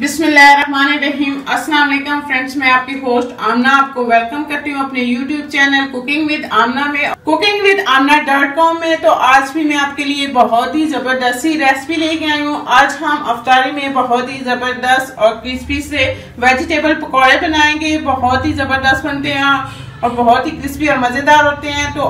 बिस्मिल्लाहिर्रहमानिर्रहीम। अस्सलाम वालेकुम फ्रेंड्स, मैं आपकी होस्ट आमना आपको वेलकम करती हूँ अपने यूट्यूब चैनल कुकिंग विद आमना में, cookingwithamna.com में। तो आज भी मैं आपके लिए बहुत ही जबरदस्त सी रेसिपी लेके आई हूँ। आज हम अफ्तारी में बहुत ही जबरदस्त और क्रिस्पी से वेजिटेबल पकौड़े बनाएंगे। बहुत ही जबरदस्त बनते हैं और बहुत ही क्रिस्पी और मजेदार होते हैं। तो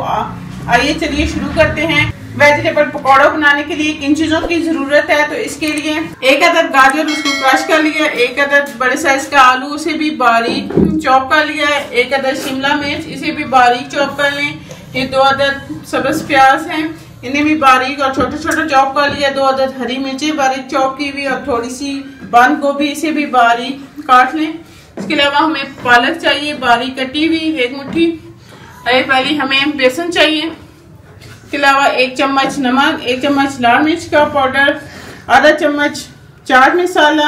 आइए चलिए शुरू करते हैं। वेजिटेबल पकौड़ा बनाने के लिए किन चीजों की जरूरत है, तो इसके लिए एक अदद गाजर उसको क्रश कर लिया, एक अदद बड़े साइज का आलू उसे भी बारीक चॉप कर लिया है, एक अदद शिमला मिर्च इसे भी बारीक चॉप कर लें, ये 2 अदद सब्ज प्याज हैं इन्हें भी बारीक और छोटे छोटे चॉप कर लिया, 2 अदद हरी मिर्ची बारीक चॉप की हुई और थोड़ी सी बंद गोभी इसे भी बारीक काट लें। इसके अलावा हमें पालक चाहिए बारीक कटी हुई 1 मुट्ठी। पहले हमें बेसन चाहिए, इसके अलावा 1 चम्मच नमक, 1 चम्मच लाल मिर्च का पाउडर, आधा चम्मच चाट मसाला,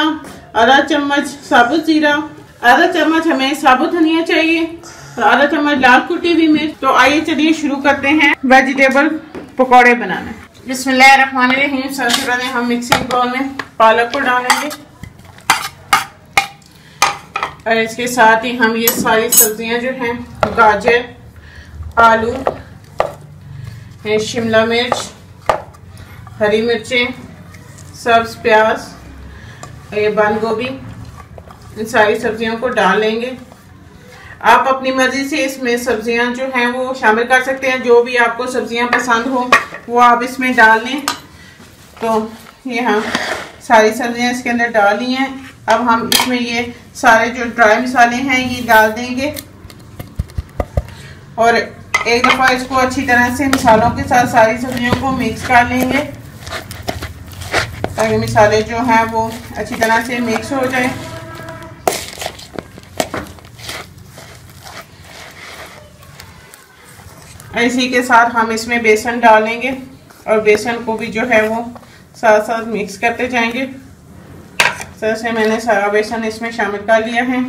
आधा चम्मच साबुत जीरा, आधा चम्मच हमें साबुत धनिया चाहिए और आधा चम्मच लाल कुटी हुई मिर्च। तो आइए चलिए शुरू करते हैं वेजिटेबल पकौड़े बनाना। बिस्मिल्लाहिर्रहमानिर्रहीम। सबसे पहले हम मिक्सिंग बाउल में पालक को डालेंगे और इसके साथ ही हम ये सारी सब्जियां जो हैं गाजर, आलू, शिमला मिर्च, हरी मिर्चें, सब्ज प्याज, ये बंद गोभी, इन सारी सब्जियों को डाल लेंगे। आप अपनी मर्जी से इसमें सब्जियां जो हैं वो शामिल कर सकते हैं, जो भी आपको सब्जियां पसंद हो वो आप इसमें डाल लें। तो ये हम सारी सब्जियां इसके अंदर डाल ली हैं। अब हम इसमें ये सारे जो ड्राई मसाले हैं ये डाल देंगे और एक दफा इसको अच्छी तरह से मसालों के साथ सारी सब्जियों को मिक्स कर लेंगे ताकि मसाले जो हैं वो अच्छी तरह से मिक्स हो जाए। इसी के साथ हम इसमें बेसन डालेंगे और बेसन को भी जो है वो साथ साथ मिक्स करते जाएंगे। इस तरह से मैंने सारा बेसन इसमें शामिल कर लिया है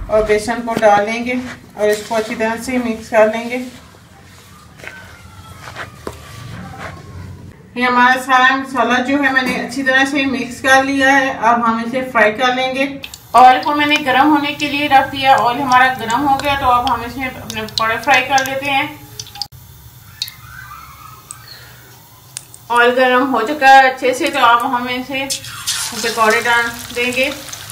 और बेसन को डालेंगे और इसको अच्छी तरह से मिक्स कर लेंगे। ये हमारा सारा मसाला जो है मैंने अच्छी तरह से मिक्स कर लिया है। अब हम इसे फ्राई कर लेंगे। ऑयल को मैंने गर्म होने के लिए रख दिया। ऑयल हमारा गर्म हो गया तो अब हम इसमें अपने पकौड़े फ्राई कर लेते हैं। ऑयल गर्म हो चुका है अच्छे से, तो अब हम इसे पकौड़े डाल देंगे।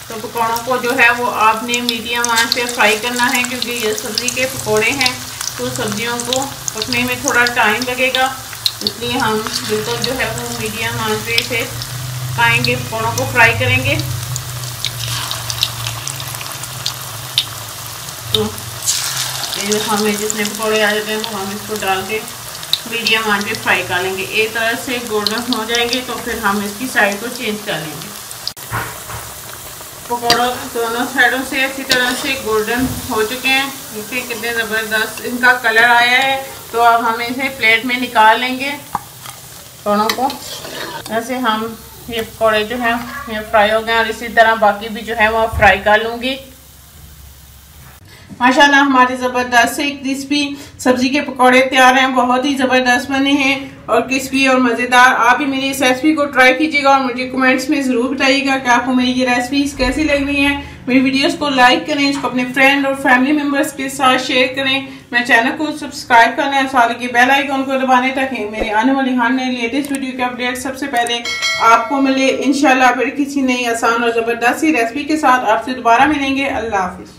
तो पकौड़ों को जो है वो आपने मीडियम आंच पे फ्राई करना है, क्योंकि ये सब्जी के पकौड़े हैं तो सब्जियों को पकने में थोड़ा टाइम लगेगा, इसलिए हम बिल्कुल जो है वो मीडियम आंच पे इसे पकाएंगे, पकौड़ों को फ्राई करेंगे। तो ये हमें जितने पकौड़े आ जाते हैं तो हम इसको डाल के मीडियम आंच पे फ्राई कर लेंगे। एक तरह से गोल्डन हो जाएंगे तो फिर हम इसकी साइड को चेंज कर लेंगे। पकौड़ों दोनों साइडों से अच्छी तरह से गोल्डन हो चुके हैं। देखिए कितने ज़बरदस्त इनका कलर आया है। तो अब हम इसे प्लेट में निकाल लेंगे पकौड़ों को। ऐसे हम ये पकौड़े जो हैं ये फ्राई हो गए और इसी तरह बाकी भी जो है वो फ्राई कर लूँगी। माशाल्लाह हमारे ज़बरदस्त से क्रिस्पी सब्जी के पकौड़े तैयार हैं। बहुत ही ज़बरदस्त बने हैं और क्रिस्पी और मज़ेदार। आप भी मेरी इस रेसिपी को ट्राई कीजिएगा और मुझे कमेंट्स में ज़रूर बताइएगा कि आपको मेरी ये रेसिपीज कैसी लग रही हैं। मेरी वीडियोस को लाइक करें, इसको अपने फ्रेंड और फैमिली मेम्बर्स के साथ शेयर करें। मेरे चैनल को सब्सक्राइब कर लें और साथ ही बेल आइकन को दबाने ताकि मेरे आने वाली हर नई लेटेस्ट वीडियो के अपडेट सबसे पहले आपको मिले। इंशाल्लाह फिर किसी नई आसान और ज़बरदस्त सी रेसिपी के साथ आपसे दोबारा मिलेंगे। अल्लाह हाफिज़।